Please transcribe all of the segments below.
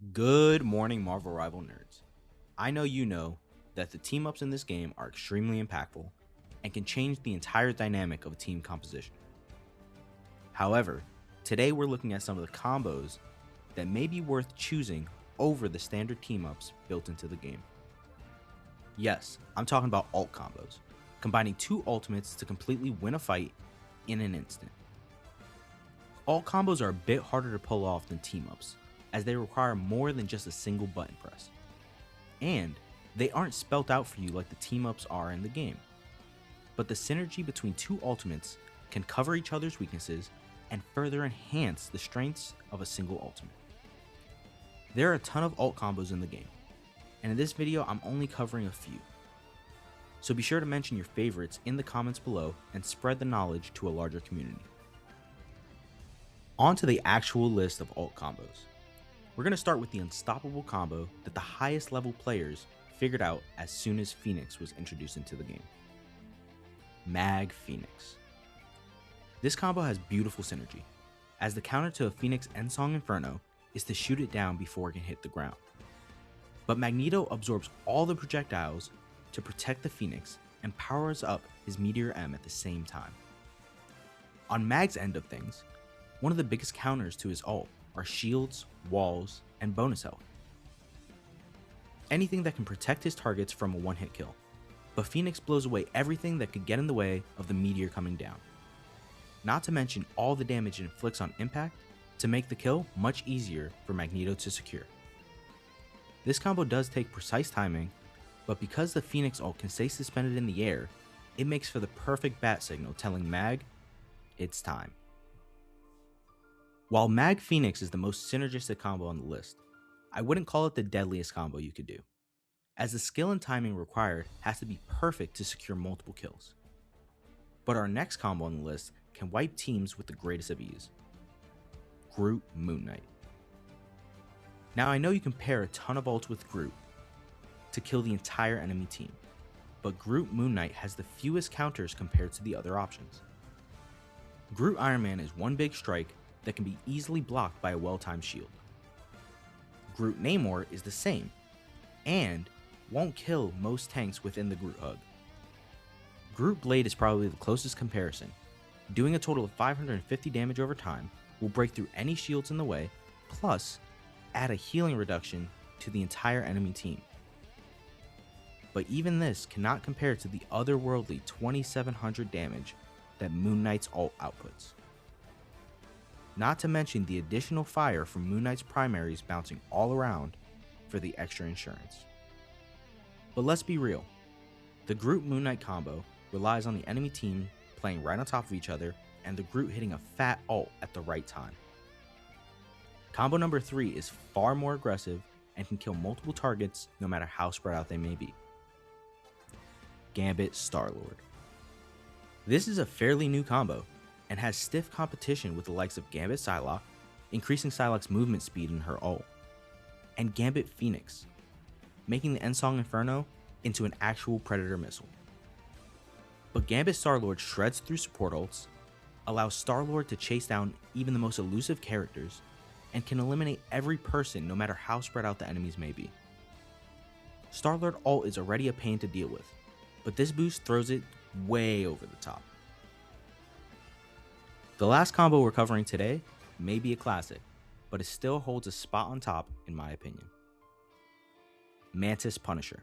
Good morning, Marvel Rival nerds. I know you know that the team ups in this game are extremely impactful and can change the entire dynamic of a team composition. However, today we're looking at some of the combos that may be worth choosing over the standard team ups built into the game. Yes, I'm talking about ult combos, combining two ultimates to completely win a fight in an instant. Ult combos are a bit harder to pull off than team ups, as they require more than just a single button press. And they aren't spelt out for you like the team ups are in the game. But the synergy between two ultimates can cover each other's weaknesses and further enhance the strengths of a single ultimate. There are a ton of ult combos in the game, and in this video I'm only covering a few. So be sure to mention your favorites in the comments below and spread the knowledge to a larger community. On to the actual list of ult combos. We're going to start with the unstoppable combo that the highest level players figured out as soon as Phoenix was introduced into the game. Mag Phoenix. This combo has beautiful synergy, as the counter to a Phoenix Endsong Inferno is to shoot it down before it can hit the ground. But Magneto absorbs all the projectiles to protect the Phoenix and powers up his Meteor M at the same time. On Mag's end of things, one of the biggest counters to his ult are shields, walls, and bonus health. Anything that can protect his targets from a one-hit kill, but Phoenix blows away everything that could get in the way of the meteor coming down. Not to mention all the damage it inflicts on impact to make the kill much easier for Magneto to secure. This combo does take precise timing, but because the Phoenix ult can stay suspended in the air, it makes for the perfect bat signal telling Mag, it's time. While Mag Phoenix is the most synergistic combo on the list, I wouldn't call it the deadliest combo you could do, as the skill and timing required has to be perfect to secure multiple kills. But our next combo on the list can wipe teams with the greatest of ease. Groot Moon Knight. Now I know you can pair a ton of ults with Groot to kill the entire enemy team, but Groot Moon Knight has the fewest counters compared to the other options. Groot Iron Man is one big strike that can be easily blocked by a well-timed shield. Groot Namor is the same, and won't kill most tanks within the Groot Hug. Groot Blade is probably the closest comparison. Doing a total of 550 damage over time will break through any shields in the way, plus add a healing reduction to the entire enemy team. But even this cannot compare to the otherworldly 2700 damage that Moon Knight's ult outputs. Not to mention the additional fire from Moon Knight's primaries bouncing all around for the extra insurance. But let's be real, the Groot Moon Knight combo relies on the enemy team playing right on top of each other and the Groot hitting a fat ult at the right time. Combo number 3 is far more aggressive and can kill multiple targets no matter how spread out they may be. Gambit Star-Lord. This is a fairly new combo and has stiff competition with the likes of Gambit Psylocke, increasing Psylocke's movement speed in her ult, and Gambit Phoenix, making the Endsong Inferno into an actual Predator missile. But Gambit Star-Lord shreds through support ults, allows Star-Lord to chase down even the most elusive characters, and can eliminate every person no matter how spread out the enemies may be. Star-Lord ult is already a pain to deal with, but this boost throws it way over the top. The last combo we're covering today may be a classic, but it still holds a spot on top in my opinion. Mantis Punisher.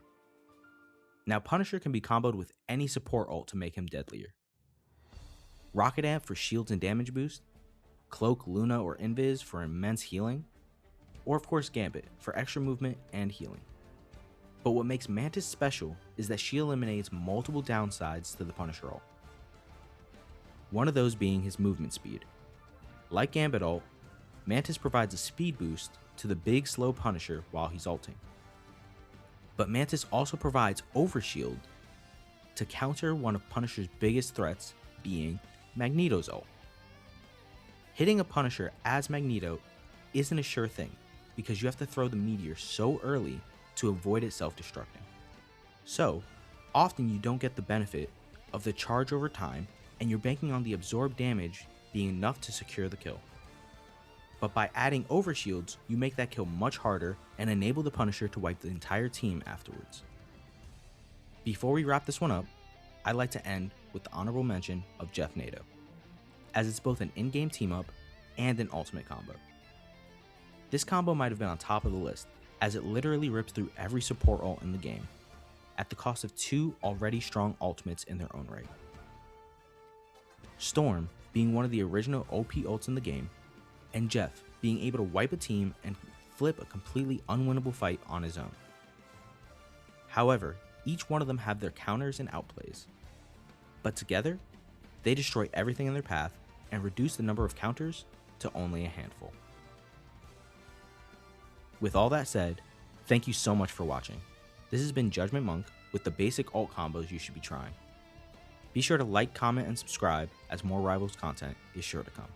Now Punisher can be comboed with any support ult to make him deadlier. Rocket Amp for shields and damage boost, Cloak, Luna, or Invis for immense healing, or of course Gambit for extra movement and healing. But what makes Mantis special is that she eliminates multiple downsides to the Punisher ult. One of those being his movement speed. Like Gambit ult, Mantis provides a speed boost to the big slow Punisher while he's ulting. But Mantis also provides overshield to counter one of Punisher's biggest threats, being Magneto's ult. Hitting a Punisher as Magneto isn't a sure thing because you have to throw the meteor so early to avoid it self-destructing. So, often you don't get the benefit of the charge over time and you're banking on the absorbed damage being enough to secure the kill. but by adding overshields, you make that kill much harder and enable the Punisher to wipe the entire team afterwards. Before we wrap this one up, I'd like to end with the honorable mention of Jeff NATO, as it's both an in-game team up and an ultimate combo. This combo might have been on top of the list, as it literally rips through every support ult in the game, at the cost of 2 already strong ultimates in their own right. Storm being one of the original OP ults in the game, and Jeff being able to wipe a team and flip a completely unwinnable fight on his own. However, each one of them have their counters and outplays, but together, they destroy everything in their path and reduce the number of counters to only a handful. With all that said, thank you so much for watching. This has been Judgment Monk with the basic ult combos you should be trying. Be sure to like, comment, and subscribe as more Rivals content is sure to come.